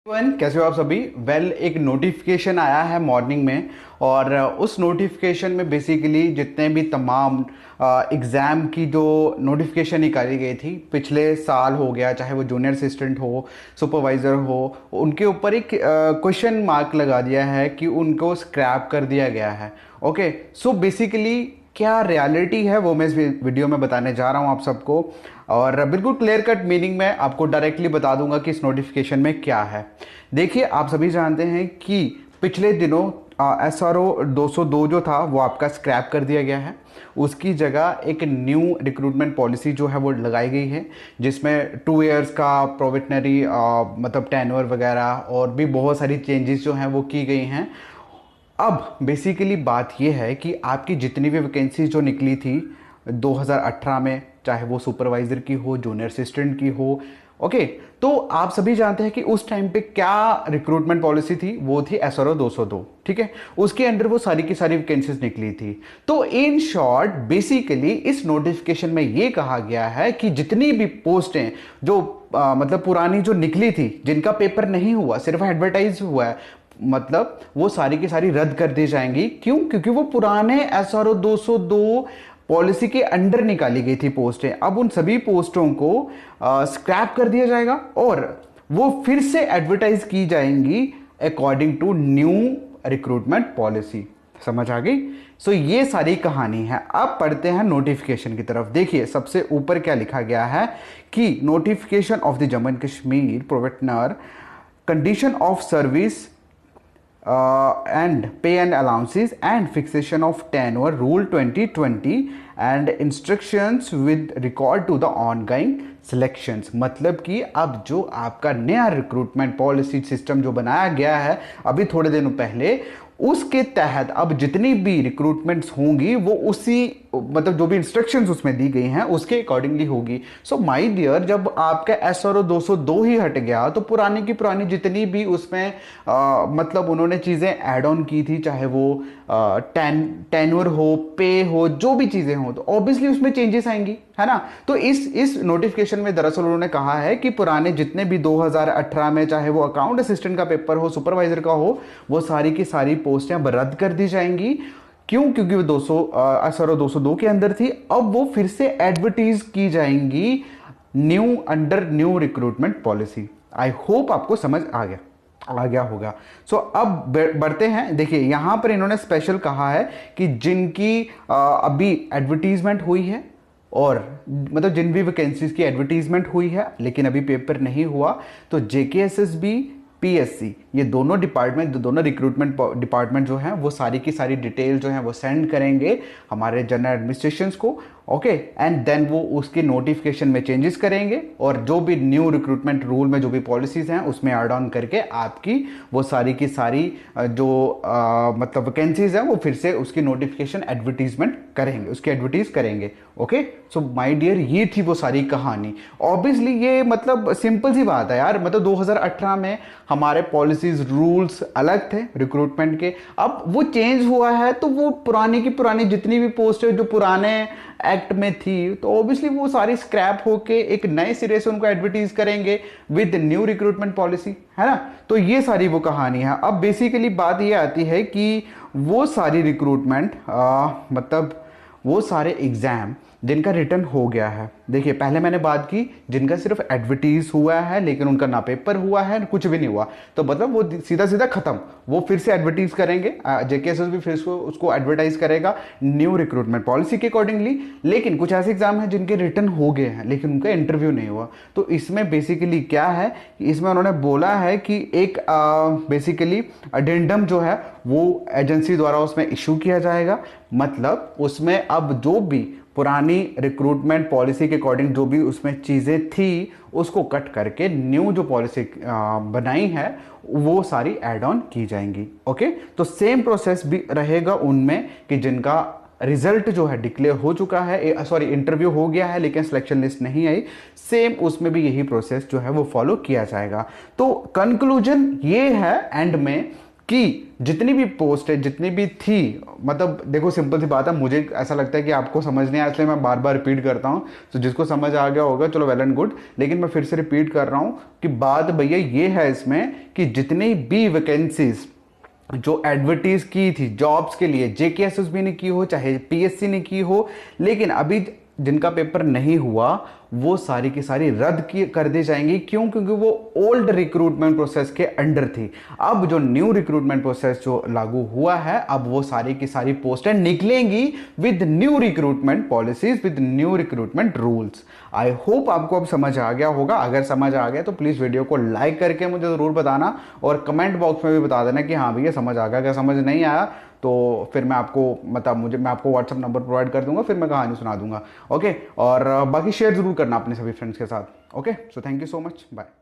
कैसे हो आप सभी। एक नोटिफिकेशन आया है मॉर्निंग में। और उस नोटिफिकेशन में बेसिकली जितने भी तमाम एग्ज़ाम की जो नोटिफिकेशन निकाली गई थी पिछले साल हो गया, चाहे वो जूनियर असिस्टेंट हो, सुपरवाइज़र हो, उनके ऊपर एक क्वेश्चन मार्क लगा दिया है कि उनको स्क्रैप कर दिया गया है। ओके, सो बेसिकली क्या रियलिटी है वो मैं इस वीडियो में बताने जा रहा हूँ आप सबको। और बिल्कुल क्लियर कट मीनिंग में आपको डायरेक्टली बता दूंगा कि इस नोटिफिकेशन में क्या है। देखिए, आप सभी जानते हैं कि पिछले दिनों SRO 202 जो था वो आपका स्क्रैप कर दिया गया है। उसकी जगह एक न्यू रिक्रूटमेंट पॉलिसी जो है वो लगाई गई है, जिसमें 2 इयर्स का प्रोबेशनरी मतलब टेन्योर वगैरह और भी बहुत सारी चेंजेस जो हैं वो की गई हैं। अब बेसिकली बात यह है कि आपकी जितनी भी वैकेंसीज जो निकली थी 2018 में, चाहे वो सुपरवाइज़र की हो, जूनियर असिस्टेंट की हो, ओके, तो आप सभी जानते हैं कि उस टाइम पे क्या रिक्रूटमेंट पॉलिसी थी। वो थी SRO 202, ठीक है। उसके अंडर वो सारी की सारी वैकेंसीज निकली थी। तो इन शॉर्ट बेसिकली इस नोटिफिकेशन में ये कहा गया है कि जितनी भी पोस्टें जो मतलब पुरानी जो निकली थी, जिनका पेपर नहीं हुआ, सिर्फ एडवर्टाइज हुआ है, मतलब वो सारी की सारी रद्द कर दी जाएंगी। क्यों? क्योंकि वो पुराने SRO 202 पॉलिसी के अंडर निकाली गई थी पोस्टें। अब उन सभी पोस्टों को स्क्रैप कर दिया जाएगा और वो फिर से एडवर्टाइज की जाएंगी according to new recruitment policy. समझ आ गई? सो ये सारी कहानी है। अब पढ़ते हैं नोटिफिकेशन की तरफ। देखिए, सबसे ऊपर क्या लिखा गया है कि notification of the Jammu and Kashmir provisional condition of service and pay and allowances and fixation of tenure rule 2020 and instructions with regard to the ongoing selections। मतलब कि अब जो आपका नया रिक्रूटमेंट पॉलिसी सिस्टम जो बनाया गया है अभी थोड़े दिनों पहले, उसके तहत अब जितनी भी रिक्रूटमेंट्स होंगी वो उसी मतलब जो भी इंस्ट्रक्शंस उसमें दी गई हैं उसके अकॉर्डिंगली होगी। सो माय डियर, जब आपका SRO 202 ही हट गया तो पुरानी की पुरानी जितनी भी उसमें मतलब उन्होंने चीज़ें ऐड ऑन की थी, चाहे वो टेन्योर हो, पे हो, जो भी चीज़ें हो, तो ऑब्वियसली उसमें चेंजेस आएंगी, है ना। तो इस नोटिफिकेशन में दरअसल उन्होंने कहा है कि पुराने जितने भी 2018 में, चाहे वो अकाउंट असिस्टेंट का पेपर हो, सुपरवाइजर का हो, वो सारी की सारी पोस्टें अब रद्द कर दी जाएंगी। क्यों? क्योंकि वो 200 SRO 202 के अंदर थी। अब वो फिर से एडवर्टीज की जाएंगी new recruitment policy. I hope आपको समझ आ गया होगा। सो अब बढ़ते हैं। देखिए, यहां पर इन्होंने स्पेशल कहा है कि जिनकी अभी एडवर्टीजमेंट हुई है और मतलब जिन भी वैकेंसीज की एडवर्टीजमेंट हुई है लेकिन अभी पेपर नहीं हुआ, तो JKSSB, PSC, ये दोनों डिपार्टमेंट, दोनों रिक्रूटमेंट डिपार्टमेंट जो हैं वो सारी की सारी डिटेल जो हैं वो सेंड करेंगे हमारे जनरल एडमिनिस्ट्रेशंस को। ओके, एंड देन वो उसके नोटिफिकेशन में चेंजेस करेंगे और जो भी न्यू रिक्रूटमेंट रूल में जो भी पॉलिसीज हैं उसमें ऐड ऑन करके आपकी वो सारी की सारी जो मतलब वैकेंसीज हैं वो फिर से उसकी नोटिफिकेशन एडवर्टीजमेंट करेंगे, उसकी एडवर्टीज करेंगे। ओके, सो माय डियर, ये थी वो सारी कहानी। ऑब्वियसली ये मतलब सिंपल सी बात है यार, मतलब 2018 में हमारे पॉलिसीज रूल्स अलग थे रिक्रूटमेंट के, अब वो चेंज हुआ है तो वो पुरानी की पुरानी जितनी भी पोस्ट है जो पुराने एक्ट में थी, तो ऑब्वियसली वो सारी स्क्रैप होके एक नए सिरे से उनको एडवर्टीज करेंगे विद न्यू रिक्रूटमेंट पॉलिसी, है ना। तो ये सारी वो कहानी है। अब बेसिकली बात ये आती है कि वो सारी रिक्रूटमेंट मतलब वो सारे एग्जाम जिनका रिटर्न हो गया है। देखिए, पहले मैंने बात की जिनका सिर्फ एडवर्टीज हुआ है लेकिन उनका ना पेपर हुआ है, कुछ भी नहीं हुआ, तो मतलब वो सीधा सीधा खत्म। वो फिर से एडवर्टीज करेंगे, JKSS भी फिर उसको एडवर्टाइज करेगा न्यू रिक्रूटमेंट पॉलिसी के अकॉर्डिंगली। लेकिन कुछ ऐसे एग्जाम हैं जिनके रिटर्न हो गए हैं लेकिन उनका इंटरव्यू नहीं हुआ। तो इसमें बेसिकली क्या है, इसमें उन्होंने बोला है कि एक बेसिकली अडेंडम जो है वो एजेंसी द्वारा उसमें इशू किया जाएगा। मतलब उसमें अब जो भी पुरानी रिक्रूटमेंट पॉलिसी के अकॉर्डिंग जो भी उसमें चीज़ें थी उसको कट करके न्यू जो पॉलिसी बनाई है वो सारी ऐड ऑन की जाएंगी। ओके, तो सेम प्रोसेस भी रहेगा उनमें कि जिनका रिजल्ट जो है डिक्लेयर हो चुका है, सॉरी इंटरव्यू हो गया है लेकिन सिलेक्शन लिस्ट नहीं आई, सेम उसमें भी यही प्रोसेस जो है वो फॉलो किया जाएगा। तो कंक्लूजन ये है एंड में कि जितनी भी पोस्ट है, जितनी भी थी, मतलब देखो सिंपल सी बात है, मुझे ऐसा लगता है कि आपको समझ नहीं आया इसलिए मैं बार बार रिपीट करता हूँ। तो जिसको समझ आ गया होगा चलो वेल एंड गुड, लेकिन मैं फिर से रिपीट कर रहा हूँ कि बात भैया ये है इसमें कि जितनी भी वैकेंसीज जो एडवर्टीज की थी जॉब्स के लिए, जेकेएसएसबी ने की हो चाहे पीएससी ने की हो, लेकिन अभी जिनका पेपर नहीं हुआ वो सारी की सारी रद्द की कर दी जाएंगी। क्यों? क्योंकि वो ओल्ड रिक्रूटमेंट प्रोसेस के अंडर थी। अब जो न्यू रिक्रूटमेंट प्रोसेस जो लागू हुआ है, अब वो सारी की सारी पोस्टें निकलेंगी with new recruitment policies, with new recruitment rules. I hope आपको अब समझ आ गया होगा। अगर समझ आ गया तो प्लीज वीडियो को लाइक करके मुझे जरूर बताना और कमेंट बॉक्स में भी बता देना कि हाँ भैया समझ आ गया। अगर समझ नहीं आया तो फिर मैं आपको मैं आपको व्हाट्सअप नंबर प्रोवाइड कर दूंगा, फिर मैं कहानी सुना दूंगा। ओके, और बाकी शेयर जरूर करना अपने सभी फ्रेंड्स के साथ। Okay, so thank you so much, bye.